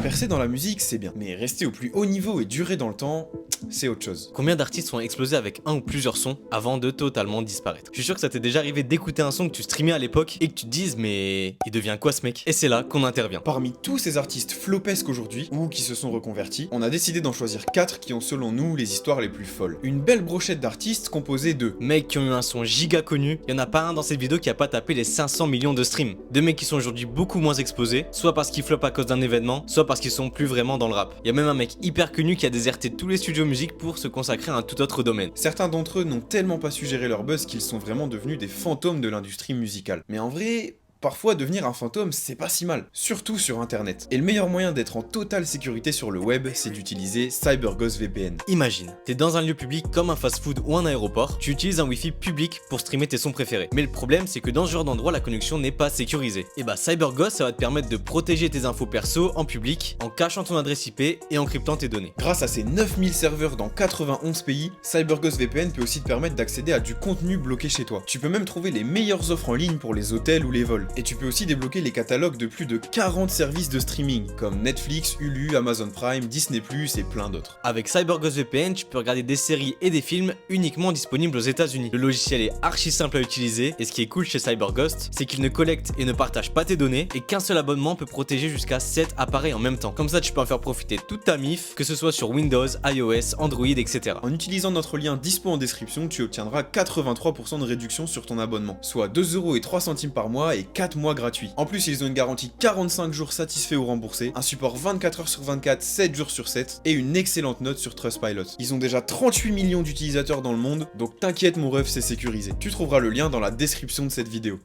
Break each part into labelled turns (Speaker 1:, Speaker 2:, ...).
Speaker 1: Percer dans la musique, c'est bien, mais rester au plus haut niveau et durer dans le temps, c'est autre chose.
Speaker 2: Combien d'artistes ont explosé avec un ou plusieurs sons avant de totalement disparaître? Je suis sûr que ça t'est déjà arrivé d'écouter un son que tu streamais à l'époque et que tu te dises mais il devient quoi ce mec? Et c'est là qu'on intervient.
Speaker 1: Parmi tous ces artistes flopesques aujourd'hui, ou qui se sont reconvertis, on a décidé d'en choisir 4 qui ont selon nous les histoires les plus folles. Une belle brochette d'artistes composée de
Speaker 2: mecs qui ont eu un son giga connu, y en a pas un dans cette vidéo qui a pas tapé les 500 millions de streams. De mecs qui sont aujourd'hui beaucoup moins exposés, soit parce qu'ils flopent à cause d'un événement, soit parce qu'ils sont plus vraiment dans le rap. Y a même un mec hyper connu qui a déserté tous les studios musique pour se consacrer à un tout autre domaine.
Speaker 1: Certains d'entre eux n'ont tellement pas su gérer leur buzz qu'ils sont vraiment devenus des fantômes de l'industrie musicale. Mais en vrai, parfois devenir un fantôme c'est pas si mal, surtout sur internet. Et le meilleur moyen d'être en totale sécurité sur le web, c'est d'utiliser CyberGhost VPN.
Speaker 2: Imagine, t'es dans un lieu public comme un fast-food ou un aéroport, tu utilises un wifi public pour streamer tes sons préférés. Mais le problème c'est que dans ce genre d'endroit la connexion n'est pas sécurisée. Et bah CyberGhost ça va te permettre de protéger tes infos perso en public, en cachant ton adresse IP et en cryptant tes données.
Speaker 1: Grâce à ses 9000 serveurs dans 91 pays, CyberGhost VPN peut aussi te permettre d'accéder à du contenu bloqué chez toi. Tu peux même trouver les meilleures offres en ligne pour les hôtels ou les vols. Et tu peux aussi débloquer les catalogues de plus de 40 services de streaming, comme Netflix, Hulu, Amazon Prime, Disney+, et plein d'autres.
Speaker 2: Avec CyberGhost VPN, tu peux regarder des séries et des films uniquement disponibles aux États-Unis. Le logiciel est archi simple à utiliser, et ce qui est cool chez CyberGhost, c'est qu'il ne collecte et ne partage pas tes données, et qu'un seul abonnement peut protéger jusqu'à 7 appareils en même temps. Comme ça, tu peux en faire profiter toute ta MIF, que ce soit sur Windows, iOS, Android, etc.
Speaker 1: En utilisant notre lien dispo en description, tu obtiendras 83% de réduction sur ton abonnement, soit 2,03€ par mois et 4 mois gratuits. En plus, ils ont une garantie 45 jours satisfait ou remboursé, un support 24h sur 24, 7 jours sur 7 et une excellente note sur Trustpilot. Ils ont déjà 38 millions d'utilisateurs dans le monde, donc t'inquiète mon ref, c'est sécurisé. Tu trouveras le lien dans la description de cette vidéo.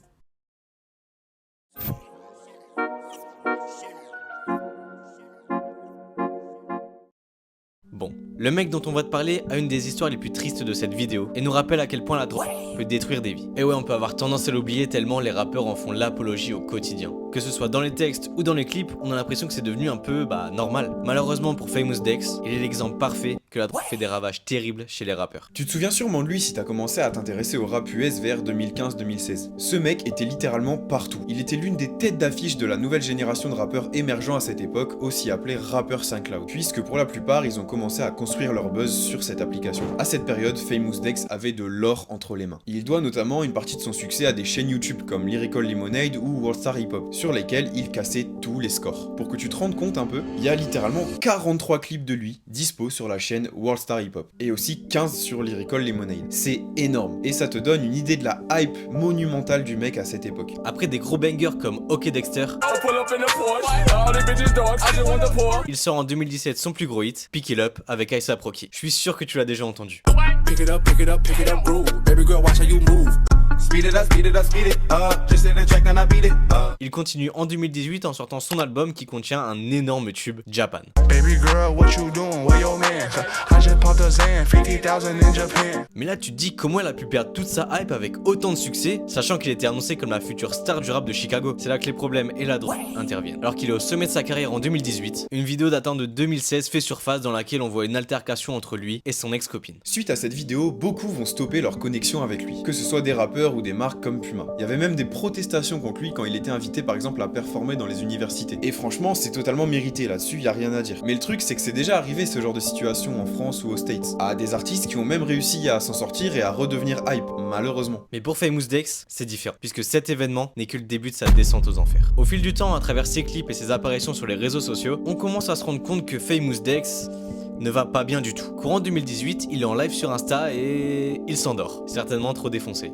Speaker 2: Bon, le mec dont on va te parler a une des histoires les plus tristes de cette vidéo et nous rappelle à quel point la drogue peut détruire des vies. Et ouais, on peut avoir tendance à l'oublier tellement les rappeurs en font l'apologie au quotidien. Que ce soit dans les textes ou dans les clips, on a l'impression que c'est devenu un peu, normal. Malheureusement pour Famous Dex, il est l'exemple parfait que la drogue fait des ravages terribles chez les rappeurs.
Speaker 1: Tu te souviens sûrement de lui si t'as commencé à t'intéresser au rap US vers 2015-2016. Ce mec était littéralement partout. Il était l'une des têtes d'affiche de la nouvelle génération de rappeurs émergents à cette époque, aussi appelés rappeurs SoundCloud, puisque pour la plupart, ils ont commencé à construire leur buzz sur cette application. À cette période, Famous Dex avait de l'or entre les mains. Il doit notamment une partie de son succès à des chaînes YouTube comme Lyrical Lemonade ou Worldstar Hip Hop, sur lesquelles il cassait tous les scores. Pour que tu te rendes compte un peu, il y a littéralement 43 clips de lui dispo sur la chaîne Worldstar Hip Hop, et aussi 15 sur Lyrical Lemonade. C'est énorme, et ça te donne une idée de la hype monumentale du mec à cette époque.
Speaker 2: Après des gros bangers comme OK Dexter, il sort en 2017 son plus gros hit, Pick It Up avec A$AP Rocky. Je suis sûr que tu l'as déjà entendu.
Speaker 3: Pick it up, pick it up, pick it up, groove. Baby girl, watch how you move. Speed it up, speed it up, speed it up. Just in the track, then I beat it up.
Speaker 2: Il continue en 2018 en sortant son album qui contient un énorme tube, Japan.
Speaker 3: Baby girl, what you doing? Where your man? I just popped a Zan, 50,000 in Japan.
Speaker 2: Mais là tu te dis comment elle a pu perdre toute sa hype avec autant de succès, sachant qu'il était annoncé comme la future star du rap de Chicago. C'est là que les problèmes et la drogue interviennent. Alors qu'il est au sommet de sa carrière en 2018, une vidéo datant de 2016 fait surface dans laquelle on voit une altercation entre lui et son ex-copine.
Speaker 1: Suite à cette vidéo, beaucoup vont stopper leur connexion avec lui, que ce soit des rappeurs ou des marques comme Puma. Il y avait même des protestations contre lui quand il était invité par exemple à performer dans les universités. Et franchement, c'est totalement mérité là-dessus, y a rien à dire. Mais le truc, c'est que c'est déjà arrivé ce genre de situation en France ou aux States, à des artistes qui ont même réussi à s'en sortir et à redevenir hype, malheureusement.
Speaker 2: Mais pour Famous Dex, c'est différent, puisque cet événement n'est que le début de sa descente aux enfers. Au fil du temps, à travers ses clips et ses apparitions sur les réseaux sociaux, on commence à se rendre compte que Famous Dex ne va pas bien du tout. Courant 2018, il est en live sur Insta et il s'endort, certainement trop défoncé.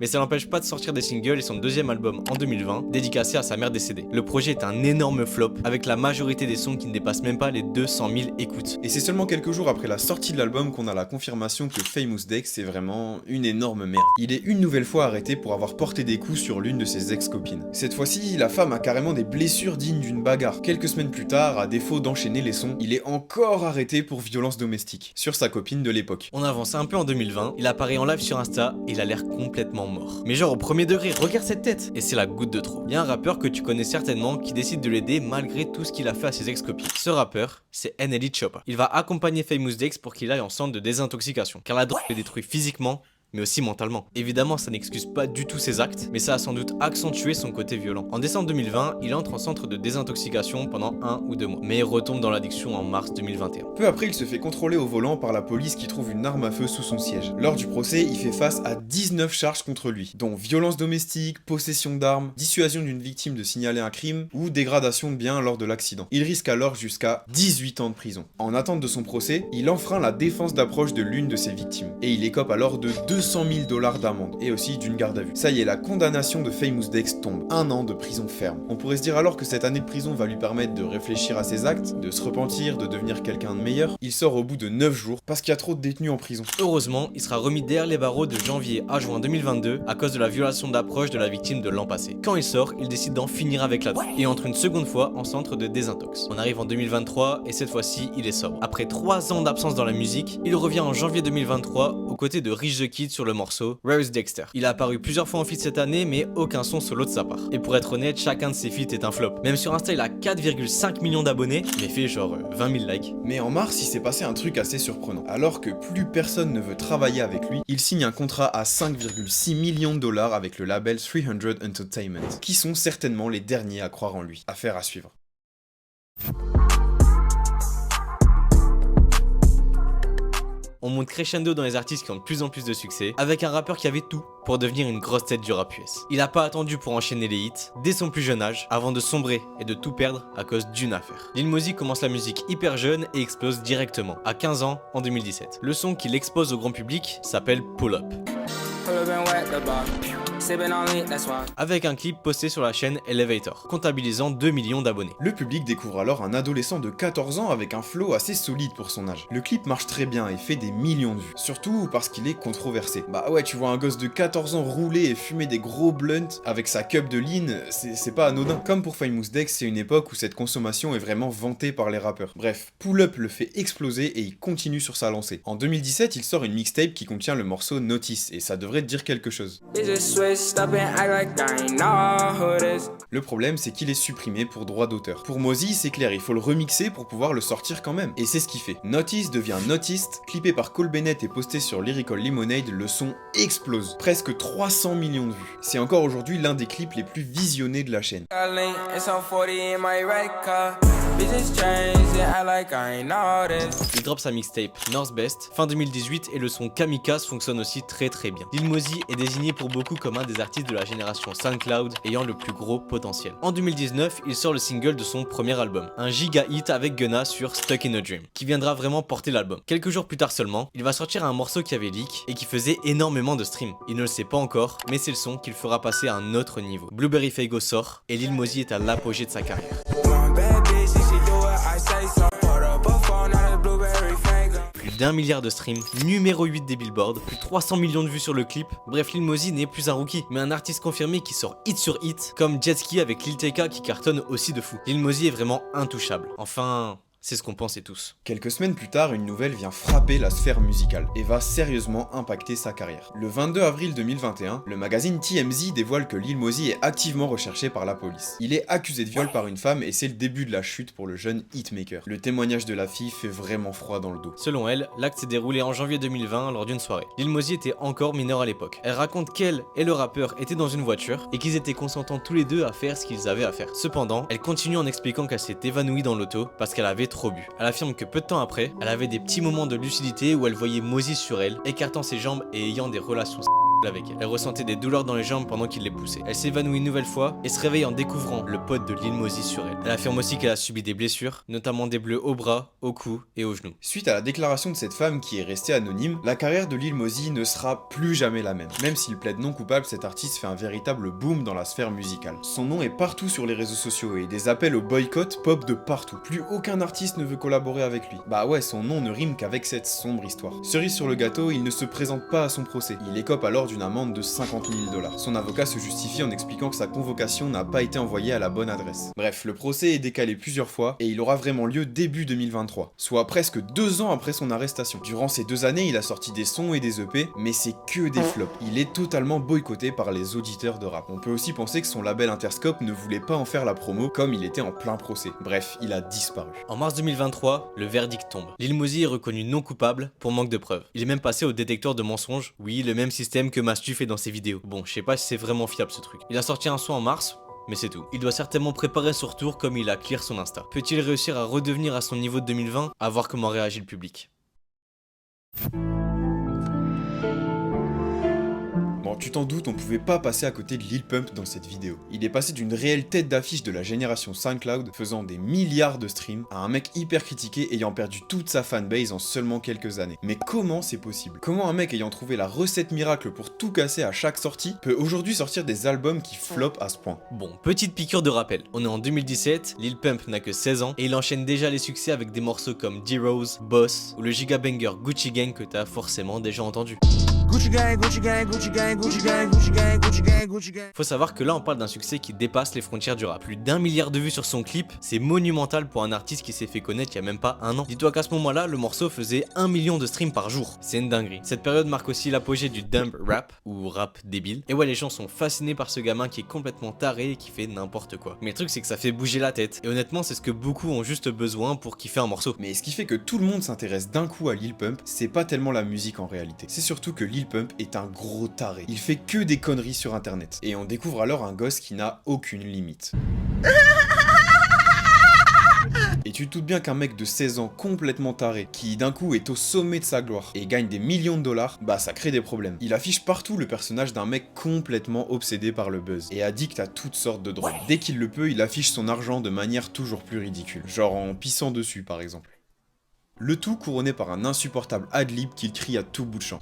Speaker 2: Mais ça n'empêche pas de sortir des singles et son deuxième album en 2020, dédicacé à sa mère décédée. Le projet est un énorme flop, avec la majorité des sons qui ne dépassent même pas les 200 000 écoutes.
Speaker 1: Et c'est seulement quelques jours après la sortie de l'album qu'on a la confirmation que Famous Dex est vraiment une énorme merde. Il est une nouvelle fois arrêté pour avoir porté des coups sur l'une de ses ex-copines. Cette fois-ci, la femme a carrément des blessures dignes d'une bagarre. Quelques semaines plus tard, à défaut d'enchaîner les sons, il est encore arrêté pour violence domestique, sur sa copine de l'époque.
Speaker 2: On avance un peu en 2020, il apparaît en live sur Insta et il a l'air complètement mort. Mais genre au premier degré, regarde cette tête. Et c'est la goutte de trop. Il y a un rappeur que tu connais certainement qui décide de l'aider malgré tout ce qu'il a fait à ses ex-copines. Ce rappeur, c'est NLE Choppa. Il va accompagner Famous Dex pour qu'il aille en centre de désintoxication, car la drogue le détruit physiquement mais aussi mentalement. Évidemment, ça n'excuse pas du tout ses actes, mais ça a sans doute accentué son côté violent. En décembre 2020, il entre en centre de désintoxication pendant 1 ou 2 mois, mais il retombe dans l'addiction en mars 2021.
Speaker 1: Peu après, il se fait contrôler au volant par la police qui trouve une arme à feu sous son siège. Lors du procès, il fait face à 19 charges contre lui, dont violence domestique, possession d'armes, dissuasion d'une victime de signaler un crime ou dégradation de biens lors de l'accident. Il risque alors jusqu'à 18 ans de prison. En attente de son procès, il enfreint la défense d'approche de l'une de ses victimes, et il écope alors de 200 000 $ d'amende, et aussi d'une garde à vue. Ça y est, la condamnation de Famous Dex tombe, 1 an de prison ferme. On pourrait se dire alors que cette année de prison va lui permettre de réfléchir à ses actes, de se repentir, de devenir quelqu'un de meilleur. Il sort au bout de 9 jours, parce qu'il y a trop de détenus en prison.
Speaker 2: Heureusement, il sera remis derrière les barreaux de janvier à juin 2022 à cause de la violation d'approche de la victime de l'an passé. Quand il sort, il décide d'en finir avec la drogue, et entre une seconde fois en centre de désintox. On arrive en 2023, et cette fois-ci, il est sobre. Après 3 ans d'absence dans la musique, il revient en janvier 2023 aux côtés de Rich the Kid sur le morceau Where is Dexter. Il a apparu plusieurs fois en feat cette année, mais aucun son solo de sa part. Et pour être honnête, chacun de ses feats est un flop. Même sur Insta, il a 4,5 millions d'abonnés, mais fait genre 20 000 likes.
Speaker 1: Mais en mars, il s'est passé un truc assez surprenant. Alors que plus personne ne veut travailler avec lui, il signe un contrat à 5,6 millions de $ avec le label 300 Entertainment, qui sont certainement les derniers à croire en lui. Affaire à suivre.
Speaker 2: On monte crescendo dans les artistes qui ont de plus en plus de succès, avec un rappeur qui avait tout pour devenir une grosse tête du rap US. Il a pas attendu pour enchaîner les hits, dès son plus jeune âge, avant de sombrer et de tout perdre à cause d'une affaire. Lil Mosey commence la musique hyper jeune et explose directement, à 15 ans en 2017. Le son qu'il expose au grand public s'appelle Pull Up, avec un clip posté sur la chaîne Elevator, comptabilisant 2 millions d'abonnés.
Speaker 1: Le public découvre alors un adolescent de 14 ans avec un flow assez solide pour son âge. Le clip marche très bien et fait des millions de vues, surtout parce qu'il est controversé. Bah ouais, tu vois un gosse de 14 ans rouler et fumer des gros blunts avec sa cup de lean, c'est pas anodin. Comme pour Famous Dex, c'est une époque où cette consommation est vraiment vantée par les rappeurs. Bref, Pull Up le fait exploser et il continue sur sa lancée. En 2017, il sort une mixtape qui contient le morceau Notice, et ça devrait te dire quelque chose. Le problème, c'est qu'il est supprimé pour droit d'auteur. Pour Mosey, c'est clair, il faut le remixer pour pouvoir le sortir quand même. Et c'est ce qu'il fait. Notice devient Noticed, clippé par Cole Bennett et posté sur Lyrical Lemonade, le son explose. Presque 300 millions de vues. C'est encore aujourd'hui l'un des clips les plus visionnés de la chaîne.
Speaker 2: Il drop sa mixtape North Best fin 2018 et le son Kamikaze fonctionne aussi très bien. Lil Mosey est désigné pour beaucoup comme un des artistes de la génération SoundCloud ayant le plus gros potentiel. En 2019, il sort le single de son premier album, un giga hit avec Gunna sur Stuck in a Dream, qui viendra vraiment porter l'album. Quelques jours plus tard seulement, il va sortir un morceau qui avait leak et qui faisait énormément de streams. Il ne le sait pas encore, mais c'est le son qu'il fera passer à un autre niveau. Blueberry Faygo sort et Lil Mosey est à l'apogée de sa carrière. Plus d'1 milliard de streams, numéro 8 des Billboard, plus 300 millions de vues sur le clip. Bref, Lil Mosey n'est plus un rookie, mais un artiste confirmé qui sort hit sur hit, comme Jet Ski avec Lil TK qui cartonne aussi de fou. Lil Mosey est vraiment intouchable. Enfin, c'est ce qu'on pensait tous.
Speaker 1: Quelques semaines plus tard, une nouvelle vient frapper la sphère musicale et va sérieusement impacter sa carrière. Le 22 avril 2021, le magazine TMZ dévoile que Lil Mosey est activement recherché par la police. Il est accusé de viol par une femme et c'est le début de la chute pour le jeune hitmaker. Le témoignage de la fille fait vraiment froid dans le dos.
Speaker 2: Selon elle, l'acte s'est déroulé en janvier 2020 lors d'une soirée. Lil Mosey était encore mineur à l'époque. Elle raconte qu'elle et le rappeur étaient dans une voiture et qu'ils étaient consentants tous les deux à faire ce qu'ils avaient à faire. Cependant, elle continue en expliquant qu'elle s'est évanouie dans l'auto parce qu'elle avait trop bu. Elle affirme que peu de temps après, elle avait des petits moments de lucidité où elle voyait Mosey sur elle, écartant ses jambes et ayant des relations avec elle. Elle ressentait des douleurs dans les jambes pendant qu'il les poussait. Elle s'évanouit une nouvelle fois et se réveille en découvrant le pote de Lil Mosey sur elle. Elle affirme aussi qu'elle a subi des blessures, notamment des bleus au bras, au cou et aux genoux.
Speaker 1: Suite à la déclaration de cette femme qui est restée anonyme, la carrière de Lil Mosey ne sera plus jamais la même. Même s'il plaide non coupable, cet artiste fait un véritable boom dans la sphère musicale. Son nom est partout sur les réseaux sociaux et des appels au boycott pop de partout. Plus aucun artiste ne veut collaborer avec lui. Bah ouais, son nom ne rime qu'avec cette sombre histoire. Cerise sur le gâteau, il ne se présente pas à son procès. Il écope alors d'une amende de 50 000 $. Son avocat se justifie en expliquant que sa convocation n'a pas été envoyée à la bonne adresse. Bref, le procès est décalé plusieurs fois et il aura vraiment lieu début 2023, soit presque 2 ans après son arrestation. Durant ces 2 années, il a sorti des sons et des EP, mais c'est que des flops. Il est totalement boycotté par les auditeurs de rap. On peut aussi penser que son label Interscope ne voulait pas en faire la promo comme il était en plein procès. Bref, il a disparu.
Speaker 2: En mars 2023, le verdict tombe. Lil Mosey est reconnu non coupable pour manque de preuves. Il est même passé au détecteur de mensonges, oui, le même système que Mastu fait dans ses vidéos. Bon, je sais pas si c'est vraiment fiable ce truc. Il a sorti un son en mars, mais c'est tout. Il doit certainement préparer son retour comme il a clear son Insta. Peut-il réussir à redevenir à son niveau de 2020? À voir comment réagit le public.
Speaker 1: Bon, tu t'en doutes, on pouvait pas passer à côté de Lil Pump dans cette vidéo. Il est passé d'une réelle tête d'affiche de la génération SoundCloud, faisant des milliards de streams, à un mec hyper critiqué ayant perdu toute sa fanbase en seulement quelques années. Mais comment c'est possible? Comment un mec ayant trouvé la recette miracle pour tout casser à chaque sortie, peut aujourd'hui sortir des albums qui flopent à ce point?
Speaker 2: Bon, petite piqûre de rappel. On est en 2017, Lil Pump n'a que 16 ans, et il enchaîne déjà les succès avec des morceaux comme D-Rose, Boss, ou le giga banger Gucci Gang que t'as forcément déjà entendu.
Speaker 3: Gucci gang, Gucci gang, Gucci gang, Gucci gang, Gucci gang, Gucci gang, Gucci gang.
Speaker 2: Faut savoir que là on parle d'un succès qui dépasse les frontières du rap. Plus d'1 milliard de vues sur son clip, c'est monumental pour un artiste qui s'est fait connaître il y a même pas un an. Dis-toi qu'à ce moment-là, le morceau faisait 1 million de streams par jour. C'est une dinguerie. Cette période marque aussi l'apogée du dumb rap, ou rap débile. Et ouais, les gens sont fascinés par ce gamin qui est complètement taré et qui fait n'importe quoi. Mais le truc c'est que ça fait bouger la tête. Et honnêtement, c'est ce que beaucoup ont juste besoin pour kiffer un morceau.
Speaker 1: Mais ce qui fait que tout le monde s'intéresse d'un coup à Lil Pump, c'est pas tellement la musique en réalité. C'est surtout que Lil Pump est un gros taré. Il fait que des conneries sur internet. Et on découvre alors un gosse qui n'a aucune limite. Et tu te doutes bien qu'un mec de 16 ans complètement taré, qui d'un coup est au sommet de sa gloire et gagne des millions de dollars, bah ça crée des problèmes. Il affiche partout le personnage d'un mec complètement obsédé par le buzz et addict à toutes sortes de drogues. Dès qu'il le peut, il affiche son argent de manière toujours plus ridicule, genre en pissant dessus par exemple. Le tout couronné par un insupportable ad-lib qu'il crie à tout bout de champ.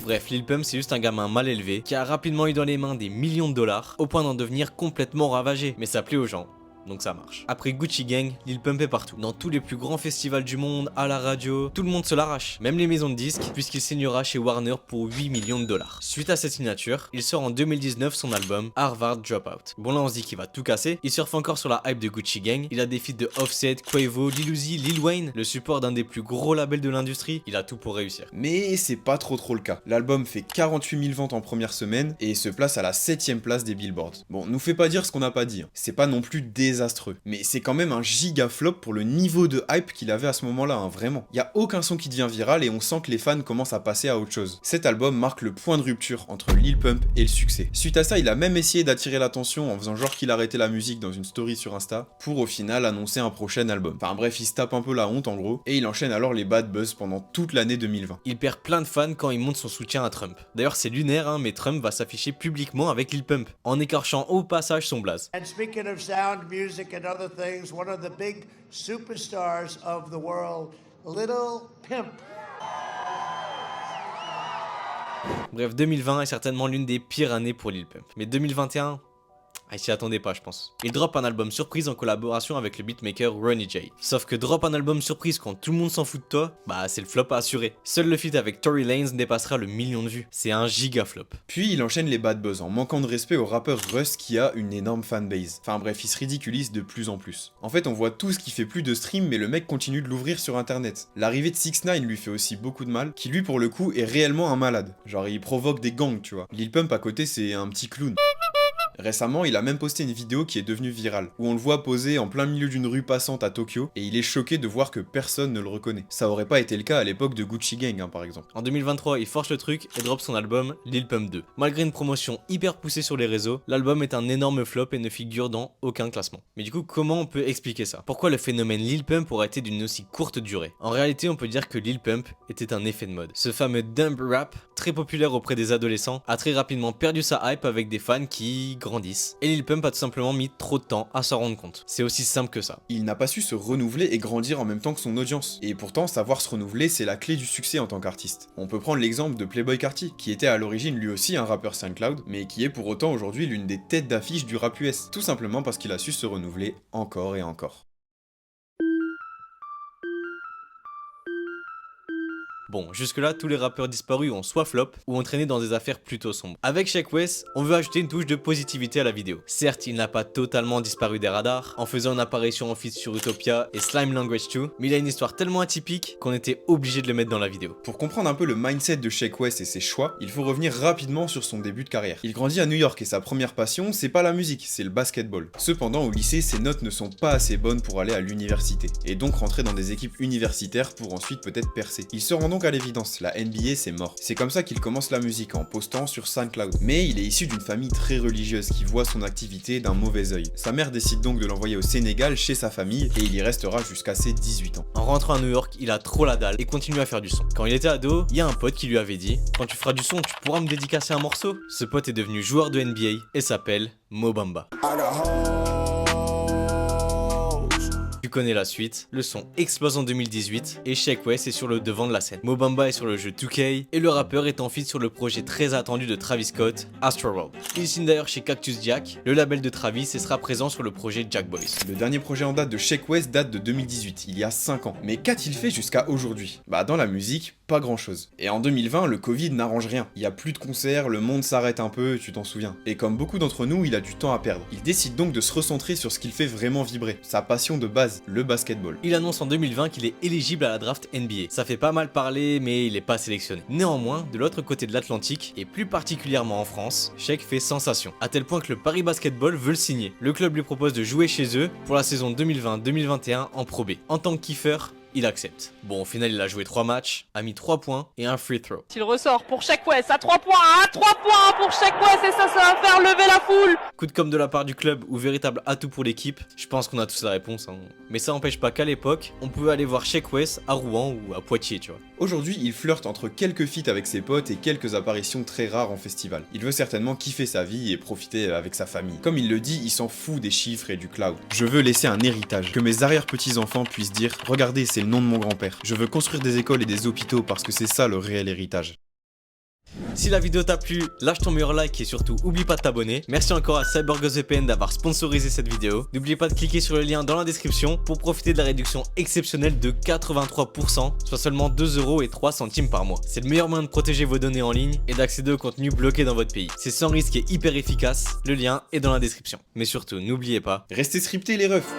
Speaker 2: Bref, Lil Pump c'est juste un gamin mal élevé qui a rapidement eu dans les mains des millions de dollars au point d'en devenir complètement ravagé, mais ça plaît aux gens. Donc ça marche. Après Gucci Gang, Lil Pump est partout. Dans tous les plus grands festivals du monde, à la radio, tout le monde se l'arrache. Même les maisons de disques, puisqu'il signera chez Warner pour 8 millions de dollars. Suite à cette signature, il sort en 2019 son album Harvard Dropout. Bon là on se dit qu'il va tout casser. Il surfe encore sur la hype de Gucci Gang. Il a des feats de Offset, Quavo, Lil Uzi, Lil Wayne, le support d'un des plus gros labels de l'industrie. Il a tout pour réussir.
Speaker 1: Mais c'est pas trop le cas. L'album fait 48 000 ventes en première semaine et se place à la 7ème place des billboards. Bon, nous fait pas dire ce qu'on n'a pas dit. C'est pas non plus désastreux. Mais c'est quand même un giga flop pour le niveau de hype qu'il avait à ce moment-là, vraiment. Y a aucun son qui devient viral et on sent que les fans commencent à passer à autre chose. Cet album marque le point de rupture entre Lil Pump et le succès. Suite à ça, il a même essayé d'attirer l'attention en faisant genre qu'il arrêtait la musique dans une story sur Insta, pour au final annoncer un prochain album. Enfin bref, il se tape un peu la honte en gros, et il enchaîne alors les bad buzz pendant toute l'année 2020.
Speaker 2: Il perd plein de fans quand il montre son soutien à Trump. D'ailleurs c'est lunaire, mais Trump va s'afficher publiquement avec Lil Pump, en écorchant au passage son blaze.
Speaker 4: And speaking of sound, music, and other things, one of the big superstars of the world, Lil Pimp.
Speaker 2: Bref, 2020 est certainement l'une des pires années pour Lil Pump. Mais 2021... il s'y attendait pas, je pense. Il drop un album surprise en collaboration avec le beatmaker Ronnie J. Sauf que drop un album surprise quand tout le monde s'en fout de toi, bah c'est le flop à assurer. Seul le feat avec Tory Lanez dépassera le 1 million de vues. C'est un giga flop.
Speaker 1: Puis il enchaîne les bad buzz en manquant de respect au rappeur Russ qui a une énorme fanbase. Enfin bref, il se ridiculise de plus en plus. En fait, on voit tout ce qui fait plus de stream, mais le mec continue de l'ouvrir sur internet. L'arrivée de 6ix9ine lui fait aussi beaucoup de mal, qui lui pour le coup est réellement un malade. Genre il provoque des gangs, tu vois. Lil Pump à côté c'est un petit clown. Récemment, il a même posté une vidéo qui est devenue virale, où on le voit poser en plein milieu d'une rue passante à Tokyo, et il est choqué de voir que personne ne le reconnaît. Ça aurait pas été le cas à l'époque de Gucci Gang, par exemple.
Speaker 2: En 2023, il force le truc et drop son album Lil Pump 2. Malgré une promotion hyper poussée sur les réseaux, l'album est un énorme flop et ne figure dans aucun classement. Mais du coup, comment on peut expliquer ça? Pourquoi le phénomène Lil Pump aurait été d'une aussi courte durée? En réalité, on peut dire que Lil Pump était un effet de mode. Ce fameux dumb rap, très populaire auprès des adolescents, a très rapidement perdu sa hype avec des fans qui grandissent. Et Lil Pump a tout simplement mis trop de temps à s'en rendre compte. C'est aussi simple que ça.
Speaker 1: Il n'a pas su se renouveler et grandir en même temps que son audience. Et pourtant, savoir se renouveler, c'est la clé du succès en tant qu'artiste. On peut prendre l'exemple de Playboi Carti, qui était à l'origine lui aussi un rappeur SoundCloud, mais qui est pour autant aujourd'hui l'une des têtes d'affiche du rap US. Tout simplement parce qu'il a su se renouveler encore et encore.
Speaker 2: Bon, jusque-là, tous les rappeurs disparus ont soit flop ou entraîné dans des affaires plutôt sombres. Avec Sheck Wes, on veut ajouter une touche de positivité à la vidéo. Certes, il n'a pas totalement disparu des radars en faisant une apparition en feat sur Utopia et Slime Language 2, mais il a une histoire tellement atypique qu'on était obligé de le mettre dans la vidéo.
Speaker 1: Pour comprendre un peu le mindset de Sheck Wes et ses choix, il faut revenir rapidement sur son début de carrière. Il grandit à New York et sa première passion, c'est pas la musique, c'est le basketball. Cependant, au lycée, ses notes ne sont pas assez bonnes pour aller à l'université, et donc rentrer dans des équipes universitaires pour ensuite peut-être percer. Il se rend donc à l'évidence, la NBA c'est mort. C'est comme ça qu'il commence la musique, en postant sur SoundCloud. Mais il est issu d'une famille très religieuse qui voit son activité d'un mauvais œil. Sa mère décide donc de l'envoyer au Sénégal chez sa famille, et il y restera jusqu'à ses 18 ans.
Speaker 2: En rentrant à New York, il a trop la dalle et continue à faire du son. Quand il était ado, il y a un pote qui lui avait dit « Quand tu feras du son, tu pourras me dédicacer un morceau ?» Ce pote est devenu joueur de NBA et s'appelle Mo Bamba. Tu connais la suite, le son explose en 2018 et Sheck Wes est sur le devant de la scène. Mo Bamba est sur le jeu 2K et le rappeur est en feat sur le projet très attendu de Travis Scott, Astroworld. Il signe d'ailleurs chez Cactus Jack, le label de Travis, et sera présent sur le projet Jack Boys.
Speaker 1: Le dernier projet en date de Sheck Wes date de 2018, il y a 5 ans. Mais qu'a-t-il fait jusqu'à aujourd'hui? Bah dans la musique, pas grand chose. Et en 2020, le Covid n'arrange rien. Il y a plus de concerts, le monde s'arrête un peu, tu t'en souviens. Et comme beaucoup d'entre nous, il a du temps à perdre. Il décide donc de se recentrer sur ce qu'il fait vraiment vibrer, sa passion de base, le basketball.
Speaker 2: Il annonce en 2020 qu'il est éligible à la draft NBA. Ça fait pas mal parler, mais il est pas sélectionné. Néanmoins, de l'autre côté de l'Atlantique, et plus particulièrement en France, Sheck fait sensation, à tel point que le Paris Basketball veut le signer. Le club lui propose de jouer chez eux pour la saison 2020-2021 en Pro B. En tant que kiffer, il accepte. Bon, au final, il a joué 3 matchs, a mis 3 points et un free throw.
Speaker 5: Il ressort pour Sheck Wes à 3 points, à 3 points pour Sheck Wes et ça va faire lever la foule.
Speaker 2: Coup de com' de la part du club ou véritable atout pour l'équipe, je pense qu'on a tous la réponse. Mais ça n'empêche pas qu'à l'époque, on pouvait aller voir Sheck Wes à Rouen ou à Poitiers, tu vois.
Speaker 1: Aujourd'hui, il flirte entre quelques feats avec ses potes et quelques apparitions très rares en festival. Il veut certainement kiffer sa vie et profiter avec sa famille. Comme il le dit, il s'en fout des chiffres et du cloud. Je veux laisser un héritage, que mes arrière-petits-enfants puissent dire « Regardez, c'est le nom de mon grand-père ». Je veux construire des écoles et des hôpitaux parce que c'est ça le réel héritage.
Speaker 2: Si la vidéo t'a plu, lâche ton meilleur like et surtout oublie pas de t'abonner. Merci encore à CyberGhostVPN d'avoir sponsorisé cette vidéo. N'oubliez pas de cliquer sur le lien dans la description pour profiter de la réduction exceptionnelle de 83%, soit seulement 2,03€ par mois. C'est le meilleur moyen de protéger vos données en ligne et d'accéder au contenu bloqué dans votre pays. C'est sans risque et hyper efficace, le lien est dans la description. Mais surtout, n'oubliez pas,
Speaker 1: Restez scriptés les refs.